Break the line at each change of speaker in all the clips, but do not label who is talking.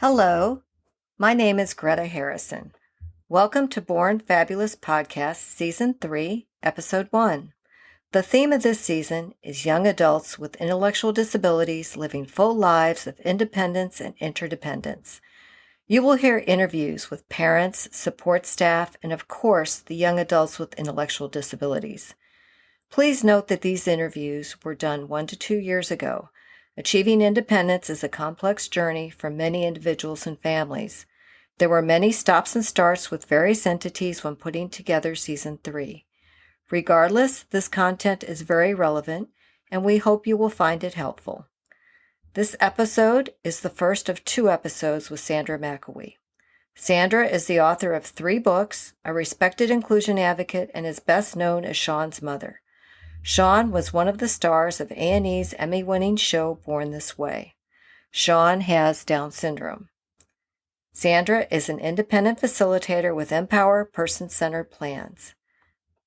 Hello, my name is Greta Harrison. Welcome to Born Fabulous Podcast, Season 3, Episode 1. The theme of this season is young adults with intellectual disabilities living full lives of independence and interdependence. You will hear interviews with parents, support staff, and of course, the young adults with intellectual disabilities. Please note that these interviews were done 1 to 2 years ago. Achieving independence is a complex journey for many individuals and families. There were many stops and starts with various entities when putting together Season 3. Regardless, this content is very relevant, and we hope you will find it helpful. This episode is the first of 2 episodes with Sandra McElwee. Sandra is the author of 3 books, a respected inclusion advocate, and is best known as Sean's mother. Sean was one of the stars of A&E's Emmy-winning show Born This Way. Sean has Down syndrome. Sandra is an independent facilitator with Empower person-centered plans.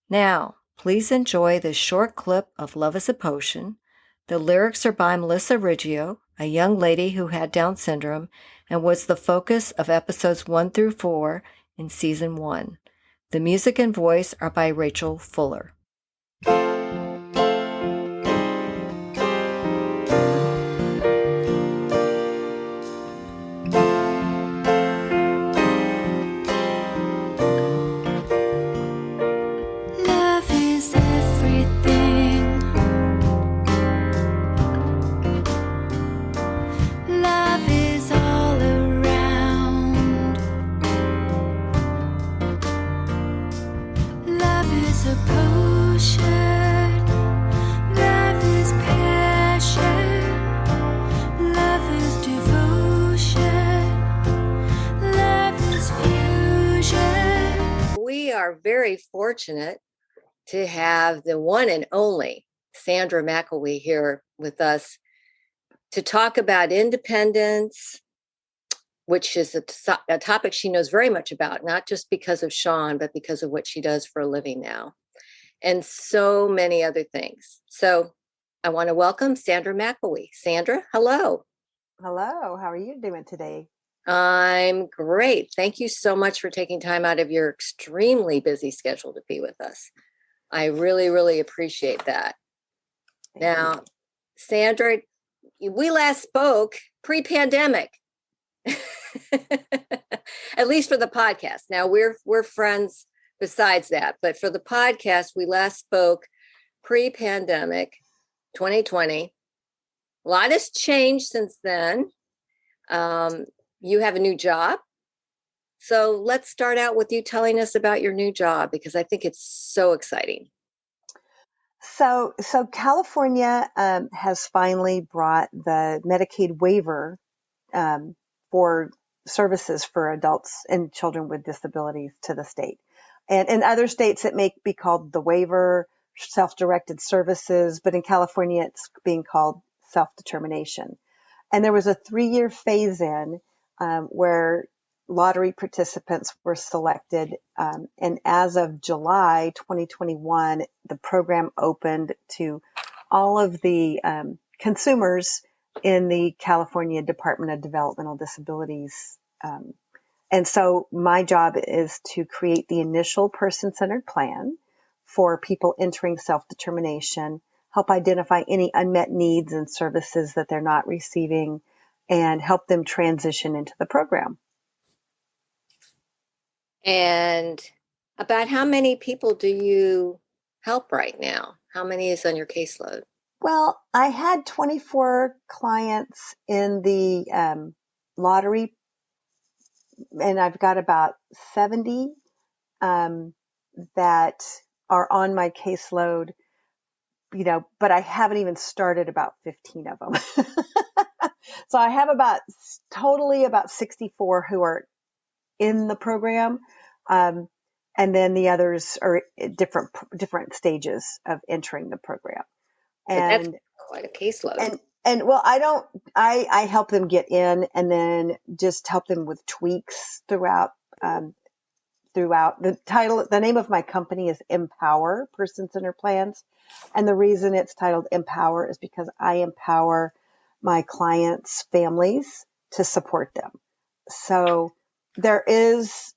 Now, please enjoy this short clip of Love is a Potion. The lyrics are by Melissa Riggio, a young lady who had Down syndrome and was the focus of episodes 1 through 4 in Season 1. The music and voice are by Rachel Fuller. Very fortunate to have the one and only Sandra McElwee here with us to talk about independence, which is a topic she knows very much about, not just because of Sean, but because of what she does for a living now, and so many other things. So I want to welcome Sandra McElwee. Sandra, hello.
Hello, how are you doing today?
I'm great. Thank you so much for taking time out of your extremely busy schedule to be with us. I really, really appreciate that. Now, Sandra, we last spoke pre-pandemic, at least for the podcast. Now we're friends besides that, but for the podcast, we last spoke pre-pandemic, 2020. A lot has changed since then. You have a new job. So let's start out with you telling us about your new job, because I think it's so exciting.
So California has finally brought the Medicaid waiver for services for adults and children with disabilities to the state. And in other states, it may be called the waiver, self-directed services, but in California, it's being called self-determination. And there was a 3-year phase-in where lottery participants were selected. And as of July 2021, the program opened to all of the consumers in the California Department of Developmental Disabilities. And so my job is to create the initial person-centered plan for people entering self-determination, help identify any unmet needs and services that they're not receiving, and help them transition into the program.
And about how many people do you help right now? How many is on your caseload?
Well, I had 24 clients in the lottery, and I've got about 70 that are on my caseload, but I haven't even started about 15 of them. So I have totally about 64 who are in the program. And then the others are at different stages of entering the program.
And that's quite a caseload.
And well, I help them get in and then just help them with tweaks throughout. The name of my company is Empower Person-Centered Plans. And the reason it's titled Empower is because I empower my clients' families to support them. So there is,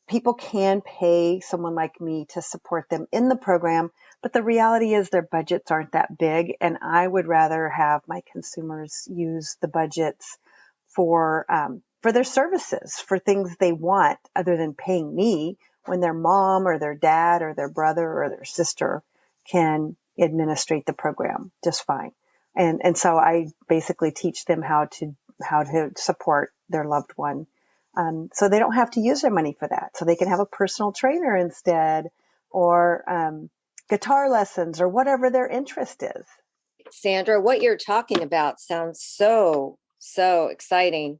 people can pay someone like me to support them in the program, but the reality is their budgets aren't that big. And I would rather have my consumers use the budgets for their services, for things they want other than paying me, when their mom or their dad or their brother or their sister can administrate the program just fine. And so I basically teach them how to support their loved one. So they don't have to use their money for that. So they can have a personal trainer instead, or guitar lessons, or whatever their interest is.
Sandra, what you're talking about sounds so exciting.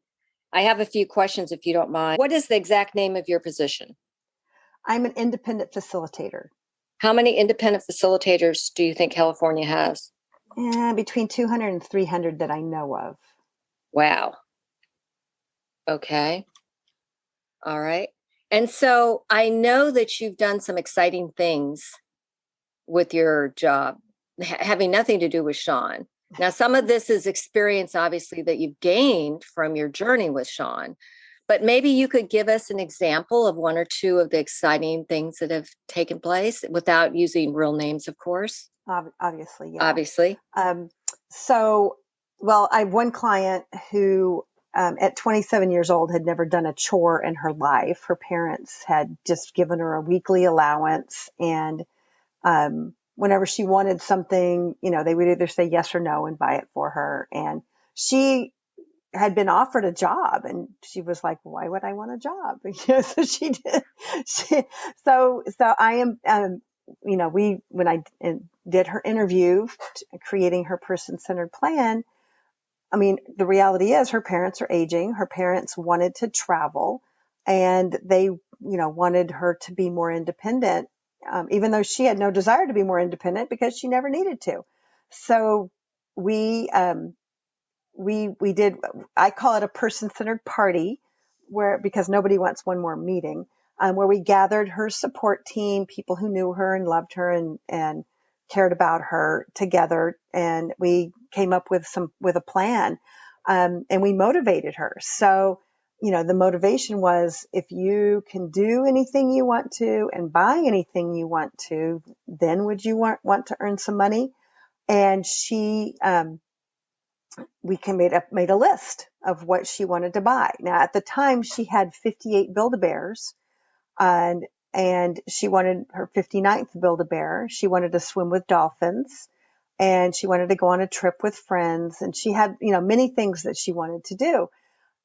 I have a few questions if you don't mind. What is the exact name of your position?
I'm an independent facilitator.
How many independent facilitators do you think California has?
Between 200 and 300 that I know of.
Wow. Okay. All right. And so I know that you've done some exciting things with your job, having nothing to do with Sean. Now, some of this is experience, obviously, that you've gained from your journey with Sean, but maybe you could give us an example of one or two of the exciting things that have taken place without using real names, of course.
Obviously, yeah.
Obviously.
I have one client who, at 27 years old, had never done a chore in her life. Her parents had just given her a weekly allowance, and whenever she wanted something, they would either say yes or no and buy it for her. And she had been offered a job, and she was like, why would I want a job? So she did. So I am, when I did her interview, creating her person-centered plan, I mean, the reality is her parents are aging. Her parents wanted to travel, and they, wanted her to be more independent, even though she had no desire to be more independent because she never needed to. So we did, I call it a person-centered party, because nobody wants one more meeting, where we gathered her support team, people who knew her and loved her and cared about her together. And we came up with a plan, and we motivated her. So, the motivation was, if you can do anything you want to and buy anything you want to, then would you want to earn some money? And we made a list of what she wanted to buy. Now, at the time, she had 58 Build-A-Bears, and she wanted her 59th Build-A-Bear. She wanted to swim with dolphins, and she wanted to go on a trip with friends, and she had, many things that she wanted to do.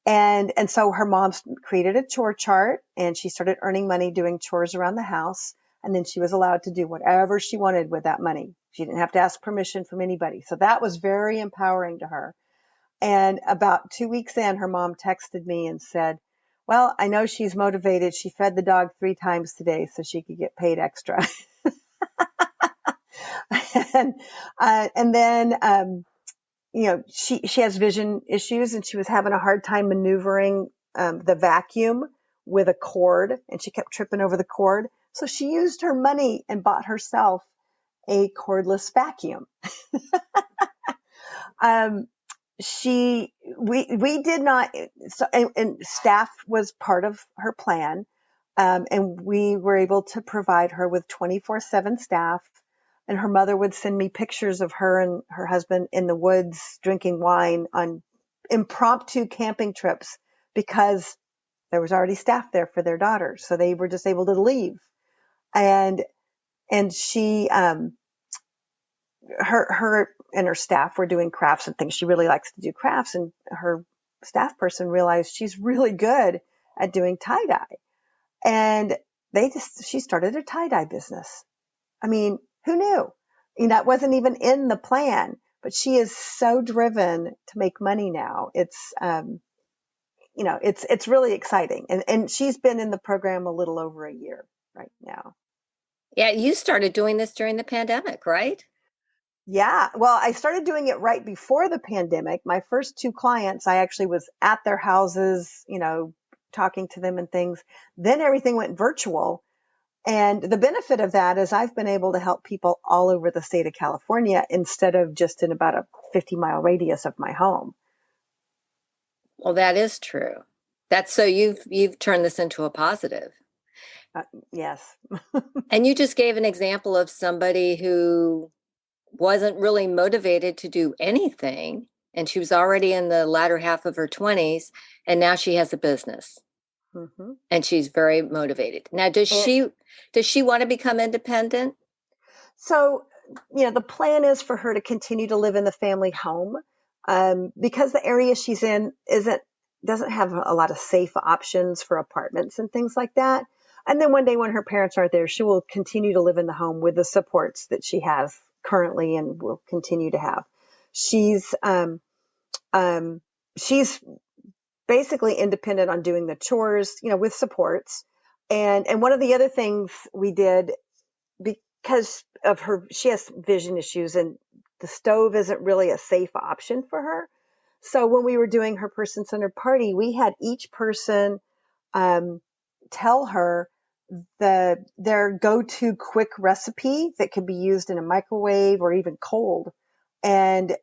And so her mom created a chore chart, and she started earning money doing chores around the house. And then she was allowed to do whatever she wanted with that money. She didn't have to ask permission from anybody. So that was very empowering to her. And about 2 weeks in, her mom texted me and said, well, I know she's motivated. She fed the dog 3 times today so she could get paid extra. And then, she has vision issues, and she was having a hard time maneuvering the vacuum with a cord, and she kept tripping over the cord. So she used her money and bought herself a cordless vacuum. We did not, so, and staff was part of her plan. And we were able to provide her with 24/7 staff. And her mother would send me pictures of her and her husband in the woods drinking wine on impromptu camping trips, because there was already staff there for their daughter. So they were just able to leave. And she, her and her staff were doing crafts and things. She really likes to do crafts, and her staff person realized she's really good at doing tie-dye. And she started a tie-dye business. I mean, who knew? That wasn't even in the plan, but she is so driven to make money now. It's, it's really exciting. And she's been in the program a little over a year right now.
Yeah, you started doing this during the pandemic, right?
Yeah. Well, I started doing it right before the pandemic. My first 2 clients, I actually was at their houses, talking to them and things. Then everything went virtual. And the benefit of that is I've been able to help people all over the state of California instead of just in about a 50-mile radius of my home.
Well, that is true. That's so you've turned this into a positive.
Yes.
And you just gave an example of somebody who wasn't really motivated to do anything, and she was already in the latter half of her 20s, and now she has a business
Hmm.
and she's very motivated. Now,
And
does she want to become independent?
so, the plan is for her to continue to live in the family home, because the area she's in doesn't have a lot of safe options for apartments and things like that. And then one day when her parents aren't there, she will continue to live in the home with the supports that she has currently and will continue to have. She's um, she's basically independent on doing the chores, with supports. And one of the other things we did, because of she has vision issues and the stove isn't really a safe option for her. So when we were doing her person-centered party, we had each person um, tell her their go-to quick recipe that could be used in a microwave or even cold. And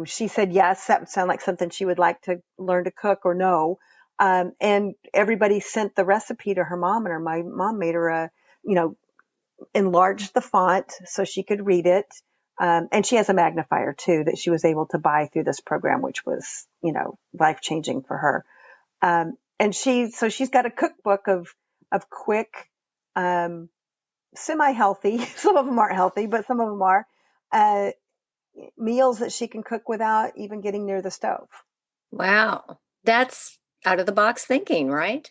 she said yes, that would sound like something she would like to learn to cook, or no. And everybody sent the recipe to her mom, and my mom made her enlarged the font so she could read it. And she has a magnifier too that she was able to buy through this program, which was, life changing for her. And she's got a cookbook of quick, semi healthy. Some of them aren't healthy, but some of them are, uh, meals that she can cook without even getting near the stove.
Wow. That's out of the box thinking, right?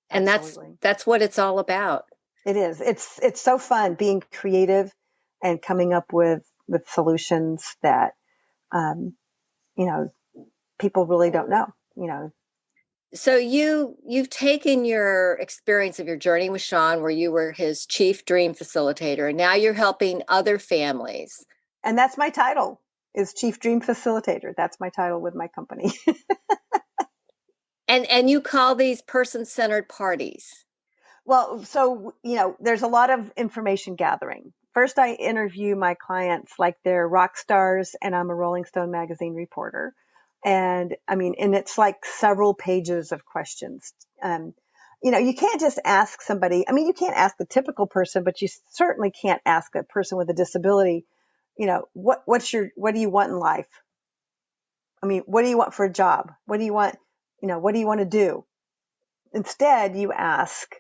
And
Absolutely.
that's what it's all about.
It is. It's so fun being creative and coming up with solutions that, um, you know, people really don't know.
So you've taken your experience of your journey with Sean, where you were his chief dream facilitator, and now you're helping other families.
And that's my title, is Chief Dream Facilitator. That's my title with my company.
And you call these person-centered parties.
Well, so, there's a lot of information gathering. First, I interview my clients like they're rock stars, and I'm a Rolling Stone magazine reporter. And and it's like several pages of questions. You can't just ask somebody. You can't ask the typical person, but you certainly can't ask a person with a disability, what do you want in life? What do you want for a job? What do you want? What do you want to do? Instead, you ask,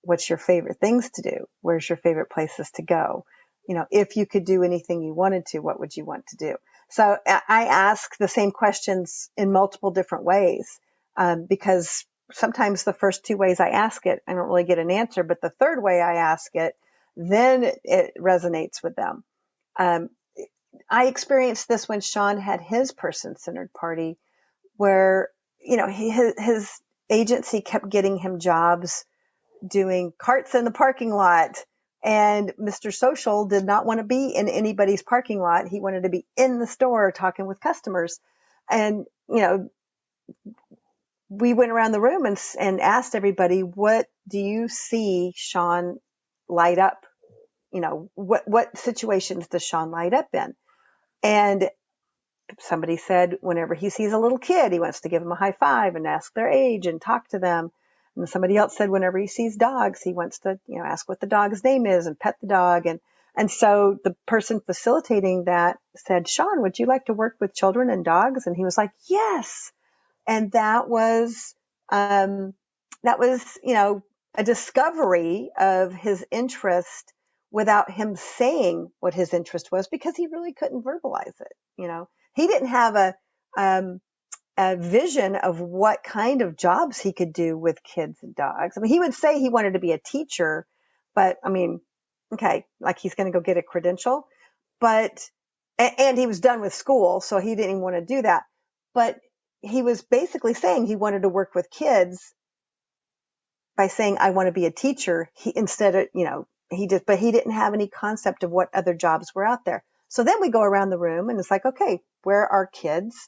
what's your favorite things to do? Where's your favorite places to go? If you could do anything you wanted to, what would you want to do? So I ask the same questions in multiple different ways, because sometimes the first two ways I ask it, I don't really get an answer, but the third way I ask it, then it resonates with them. Um, I experienced this when Sean had his person-centered party, where, his agency kept getting him jobs doing carts in the parking lot. And Mr. Social did not want to be in anybody's parking lot. He wanted to be in the store talking with customers. And, we went around the room and asked everybody, what do you see Sean light up? What situations does Sean light up in? And somebody said whenever he sees a little kid, he wants to give them a high five and ask their age and talk to them. And somebody else said whenever he sees dogs, he wants to, ask what the dog's name is and pet the dog. And so the person facilitating that said, Sean, would you like to work with children and dogs? And he was like, yes. And that was, a discovery of his interest without him saying what his interest was, because he really couldn't verbalize it. He didn't have a vision of what kind of jobs he could do with kids and dogs. He would say he wanted to be a teacher, but okay, like he's going to go get a credential, but, and he was done with school, so he didn't even want to do that. But he was basically saying he wanted to work with kids by saying, I want to be a teacher. Instead of, but he didn't have any concept of what other jobs were out there. So then we go around the room and it's like, okay, where are kids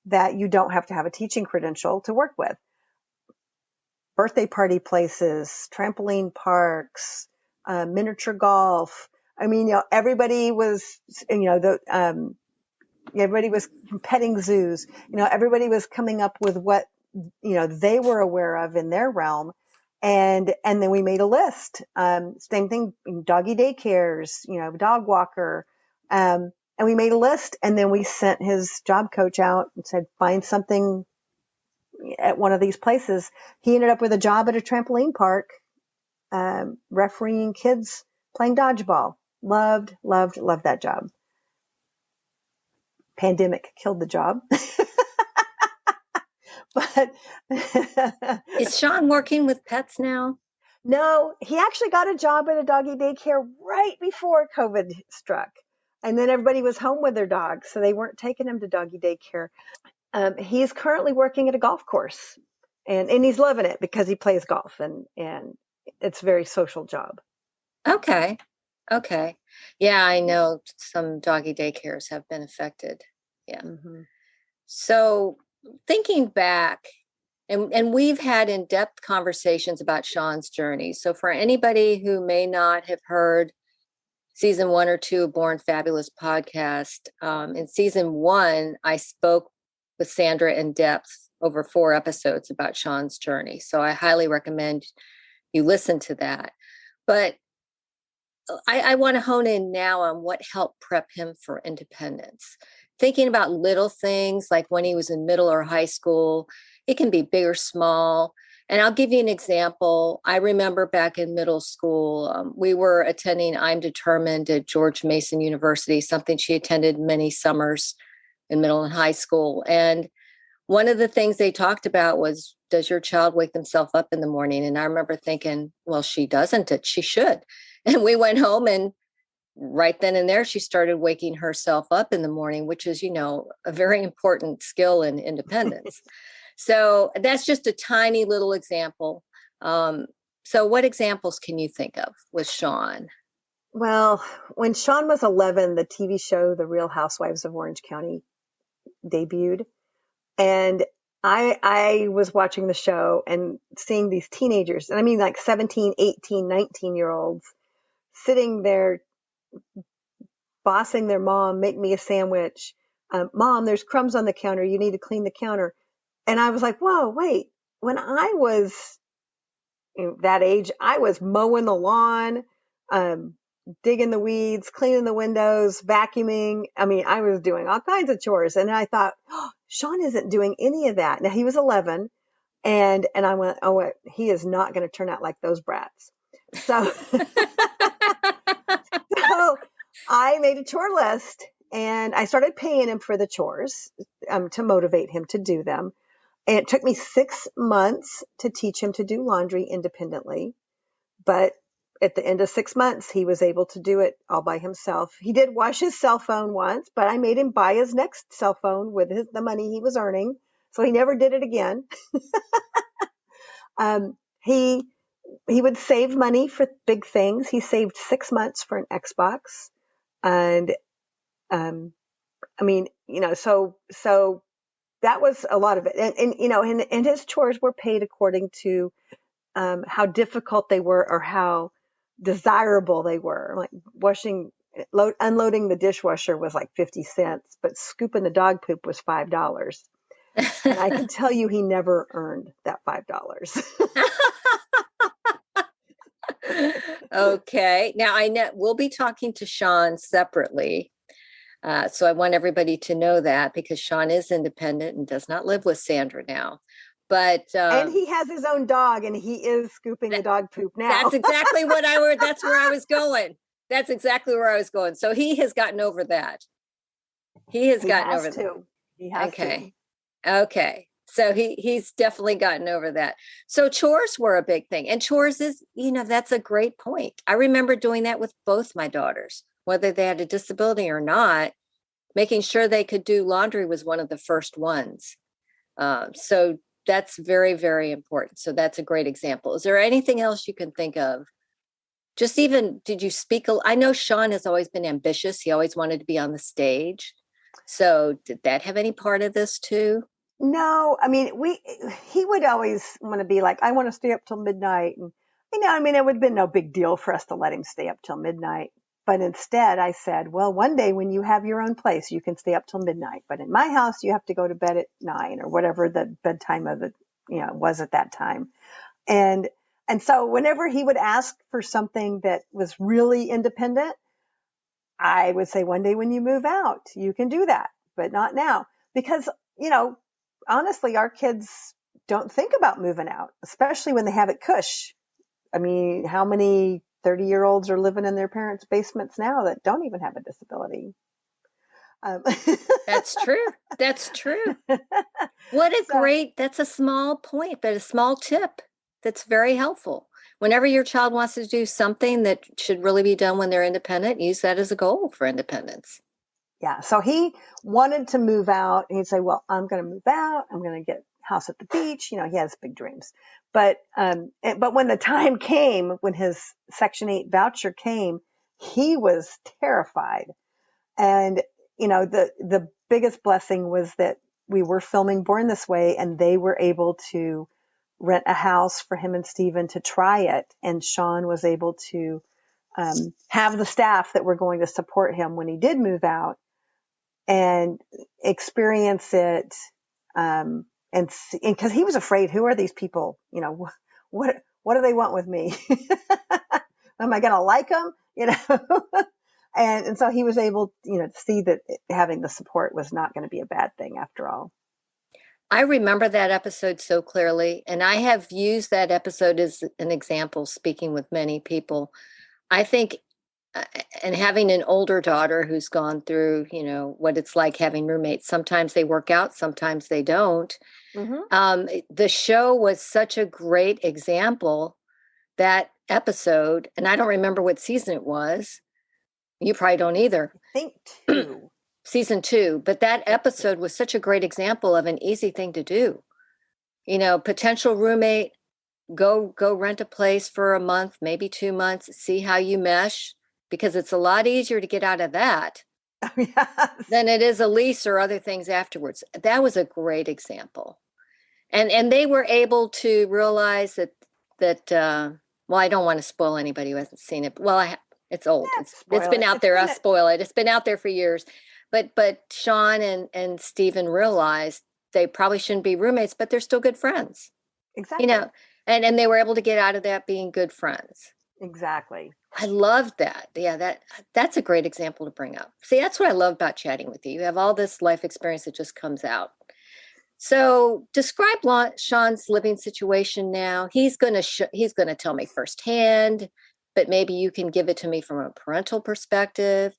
that you don't have to have a teaching credential to work with? Birthday party places, trampoline parks, miniature golf. Everybody was, Everybody was petting zoos. Everybody was coming up with what, they were aware of in their realm. And then we made a list. Same thing, doggy daycares, dog walker. And we made a list, and then we sent his job coach out and said, find something at one of these places. He ended up with a job at a trampoline park, refereeing kids playing dodgeball. Loved that job. Pandemic killed the job. But
Is Sean working with pets now?
no, he actually got a job at a doggy daycare right before COVID struck. And then everybody was home with their dogs, so they weren't taking him to doggy daycare. He's currently working at a golf course, and he's loving it because he plays golf, and it's a very social job.
Okay. Yeah, I know some doggy daycares have been affected. Yeah.
Mm-hmm.
So thinking back, and we've had in-depth conversations about Sean's journey. So for anybody who may not have heard season 1 or 2 of Born Fabulous podcast, in season 1, I spoke with Sandra in depth over 4 episodes about Sean's journey. So I highly recommend you listen to that. But I want to hone in now on what helped prep him for independence. Thinking about little things like when he was in middle or high school, it can be big or small. And I'll give you an example. I remember back in middle school, we were attending I'm Determined at George Mason University, something she attended many summers in middle and high school. And one of the things they talked about was, does your child wake themselves up in the morning? And I remember thinking, well, she doesn't. She should. And we went home, and right then and there, she started waking herself up in the morning, which is, a very important skill in independence. So that's just a tiny little example. So what examples can you think of with Sean?
Well, when Sean was 11, the TV show The Real Housewives of Orange County debuted. And I was watching the show and seeing these teenagers, and I mean like 17, 18, 19-year-olds sitting there bossing their mom, make me a sandwich. Mom, there's crumbs on the counter. You need to clean the counter. And I was like, whoa, wait. When I was that age, I was mowing the lawn, digging the weeds, cleaning the windows, vacuuming. I mean, I was doing all kinds of chores. And I thought, oh, Sean isn't doing any of that. Now, he was 11. And I went, oh, he is not going to turn out like those brats. So, so I made a chore list, and I started paying him for the chores to motivate him to do them. And it took me 6 months to teach him to do laundry independently. But at the end of 6 months, he was able to do it all by himself. He did wash his cell phone once, but I made him buy his next cell phone with the money he was earning. So he never did it again. He would save money for big things. He saved 6 months for an Xbox. And, I mean, so that was a lot of it. And his chores were paid according to, how difficult they were or how desirable they were. Like unloading the dishwasher was like 50 cents, but scooping the dog poop was $5. And I can tell you he never earned that $5.
Okay. Now I know we'll be talking to Sean separately. So I want everybody to know that, because Sean is independent and does not live with Sandra now. But
and he has his own dog, and he is scooping the dog poop now.
That's exactly that's where I was going. That's exactly where I was going. So he has gotten over that. He has gotten over that.
He has
to. Okay. So he's definitely gotten over that. So chores were a big thing. And chores is, that's a great point. I remember doing that with both my daughters, whether they had a disability or not. Making sure they could do laundry was one of the first ones. So that's very, very important. So that's a great example. Is there anything else you can think of? Just even, did you speak? I know Sean has always been ambitious. He always wanted to be on the stage. So did that have any part of this too?
No, I mean, he would always want to be like, I want to stay up till midnight. And, it would have been no big deal for us to let him stay up till midnight. But instead I said, well, one day when you have your own place, you can stay up till midnight. But in my house, you have to go to bed at 9 or whatever the bedtime of it, was at that time. And so whenever he would ask for something that was really independent, I would say, one day when you move out, you can do that, but not now. Because, honestly, our kids don't think about moving out, especially when they have it cush. I mean, how many 30-year-olds are living in their parents' basements now that don't even have a disability?
That's true. That's true. That's a small point, but a small tip that's very helpful. Whenever your child wants to do something that should really be done when they're independent, use that as a goal for independence.
Yeah. So he wanted to move out. And he'd say, well, I'm going to move out. I'm going to get a house at the beach. He has big dreams. But when the time came, when his Section 8 voucher came, he was terrified. And, the biggest blessing was that we were filming Born This Way, and they were able to rent a house for him and Stephen to try it. And Sean was able to have the staff that were going to support him when he did move out, and experience it. And because he was afraid, who are these people? What do they want with me? Am I going to like them? And so he was able, to see that having the support was not going to be a bad thing after all.
I remember that episode so clearly, and I have used that episode as an example, speaking with many people. I think, and having an older daughter who's gone through, what it's like having roommates. Sometimes they work out, sometimes they don't.
Mm-hmm.
The show was such a great example, that episode, and I don't remember what season it was. You probably don't either.
I think 2.
Season 2, but that episode was such a great example of an easy thing to do. Potential roommate, go rent a place for a month, maybe 2 months, see how you mesh, because it's a lot easier to get out of that
Yes.
than it is a lease or other things afterwards. That was a great example. And they were able to realize that well, I don't want to spoil anybody who hasn't seen it. Well, it's old. It's been out there. I'll spoil it. It's been out there for years. But Sean and Stephen realized they probably shouldn't be roommates, but they're still good friends.
Exactly.
And they were able to get out of that being good friends.
Exactly.
I loved that. Yeah, that's a great example to bring up. See, that's what I love about chatting with you. You have all this life experience that just comes out. So describe Sean's living situation now. He's going to tell me firsthand, but maybe you can give it to me from a parental perspective.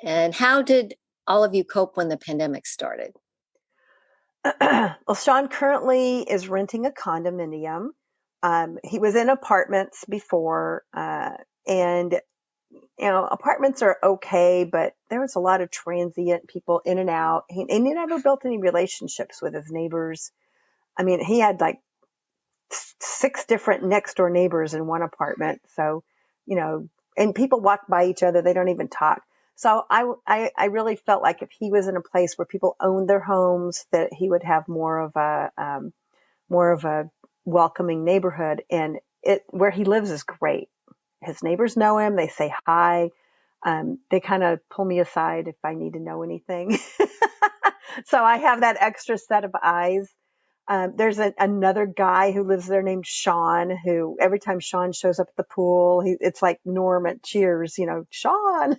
And how did all of you cope when the pandemic started?
Well, Sean currently is renting a condominium. He was in apartments before, and apartments are okay, but there was a lot of transient people in and out. And he never built any relationships with his neighbors. I mean, he had like 6 different next door neighbors in one apartment. So, and people walk by each other. They don't even talk. So I really felt like if he was in a place where people owned their homes, that he would have more of a welcoming neighborhood. And where he lives is great. His neighbors know him. They say hi. They kind of pull me aside if I need to know anything. So I have that extra set of eyes. There's another guy who lives there named Sean, who every time Sean shows up at the pool, it's like Norm at Cheers, Sean.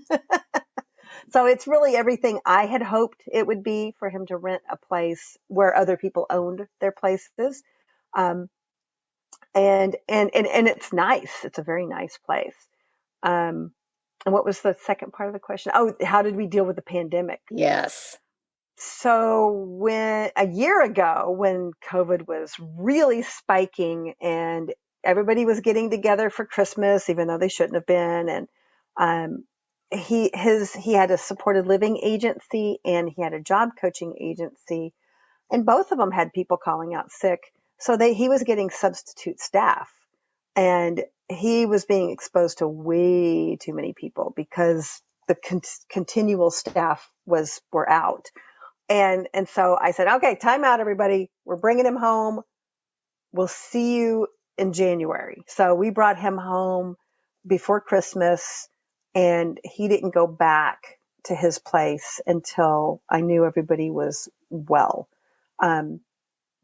So it's really everything I had hoped it would be for him to rent a place where other people owned their places. And it's nice. It's a very nice place. And what was the second part of the question? Oh, how did we deal with the pandemic?
Yes.
So a year ago, when COVID was really spiking and everybody was getting together for Christmas, even though they shouldn't have been, and he had a supported living agency and he had a job coaching agency, and both of them had people calling out sick. So he was getting substitute staff, and he was being exposed to way too many people because the continual staff were out. And so I said, okay, time out, everybody. We're bringing him home. We'll see you in January. So we brought him home before Christmas, And he didn't go back to his place until I knew everybody was well.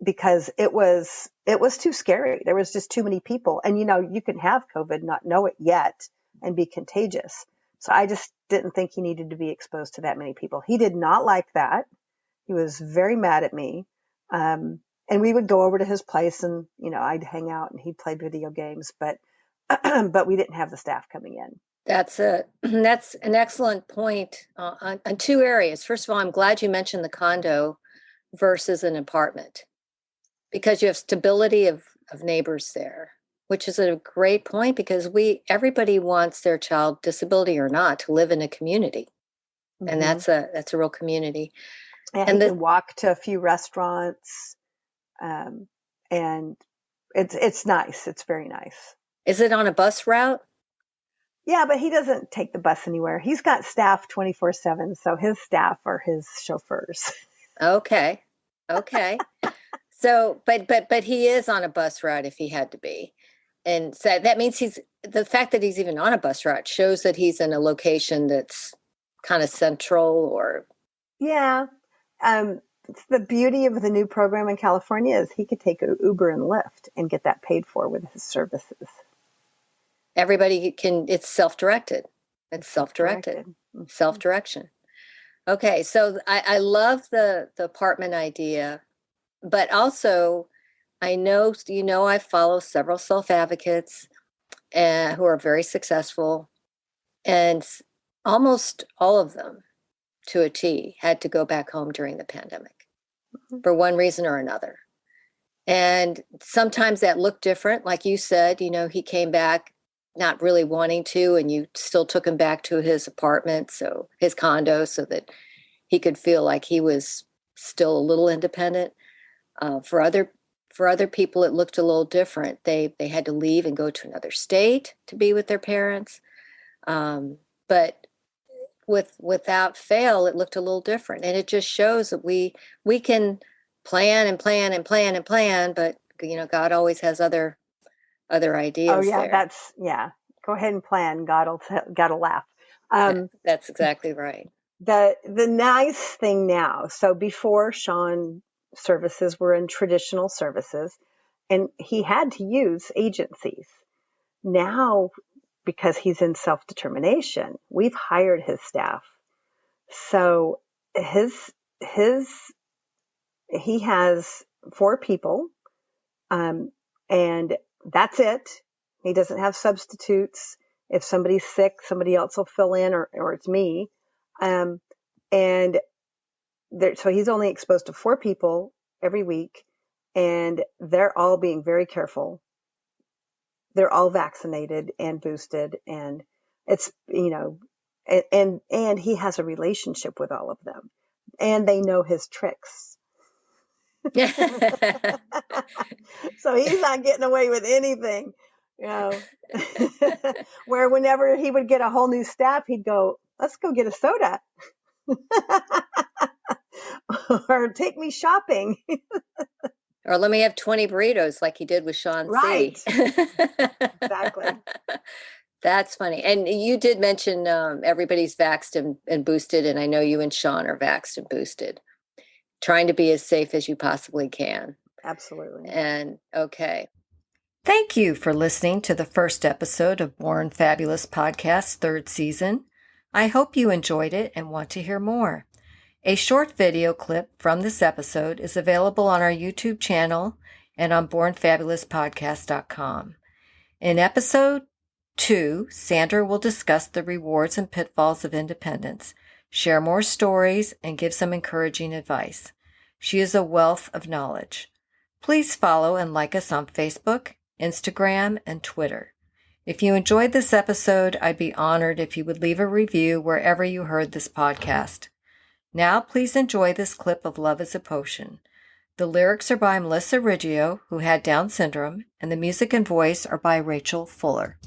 Because it was too scary. There was just too many people. And, you can have COVID, not know it yet, and be contagious. So I just didn't think he needed to be exposed to that many people. He did not like that. He was very mad at me. And we would go over to his place and, I'd hang out and he'd play video games, but we didn't have the staff coming in.
That's an excellent point on two areas. First of all, I'm glad you mentioned the condo versus an apartment, because you have stability of neighbors there, which is a great point, because everybody wants their child, disability or not, to live in a community. Mm-hmm. And that's a real community.
Yeah, and he can walk to a few restaurants, and it's nice. It's very nice.
Is it on a bus route?
Yeah, but he doesn't take the bus anywhere. He's got staff 24/7, so his staff are his chauffeurs.
Okay. So, but he is on a bus route if he had to be. And so that means the fact that he's even on a bus route shows that he's in a location that's kind of central or.
Yeah. It's the beauty of the new program in California is he could take Uber and Lyft and get that paid for with his services.
Everybody can, it's self-directed.
Mm-hmm.
Self-direction. Okay. So I love the apartment idea, but also I know, I follow several self-advocates who are very successful, and almost all of them to a T had to go back home during the pandemic for one reason or another. And sometimes that looked different. Like you said, he came back not really wanting to, and you still took him back to his apartment, so his condo, so that he could feel like he was still a little independent. For other people, it looked a little different. They had to leave and go to another state to be with their parents. But without fail, it looked a little different. And it just shows that we can plan and plan and plan and plan, but God always has other ideas.
Oh yeah,
there.
Go ahead and plan. God'll laugh.
That's exactly right.
The nice thing now, so before Sean services were in traditional services, and he had to use agencies. Now, because he's in self-determination, we've hired his staff. So he has 4 people, and that's it. He doesn't have substitutes. If somebody's sick, somebody else will fill in, or it's me. So he's only exposed to 4 people every week, and they're all being very careful. They're all vaccinated and boosted, and it's, and he has a relationship with all of them, and they know his tricks. So he's not getting away with anything, where whenever he would get a whole new staff, he'd go, let's go get a soda. Or take me shopping.
Or let me have 20 burritos like he did with Sean
right.
C.
Exactly.
That's funny. And you did mention everybody's vaxxed and boosted, and I know you and Sean are vaxxed and boosted. Trying to be as safe as you possibly can.
Absolutely.
And okay.
Thank you for listening to the first episode of Born Fabulous Podcast, 3rd season. I hope you enjoyed it and want to hear more. A short video clip from this episode is available on our YouTube channel and on bornfabulouspodcast.com. In episode 2, Sandra will discuss the rewards and pitfalls of independence, share more stories, and give some encouraging advice. She is a wealth of knowledge. Please follow and like us on Facebook, Instagram, and Twitter. If you enjoyed this episode, I'd be honored if you would leave a review wherever you heard this podcast. Now, please enjoy this clip of Love is a Potion. The lyrics are by Melissa Riggio, who had Down syndrome, and the music and voice are by Rachel Fuller.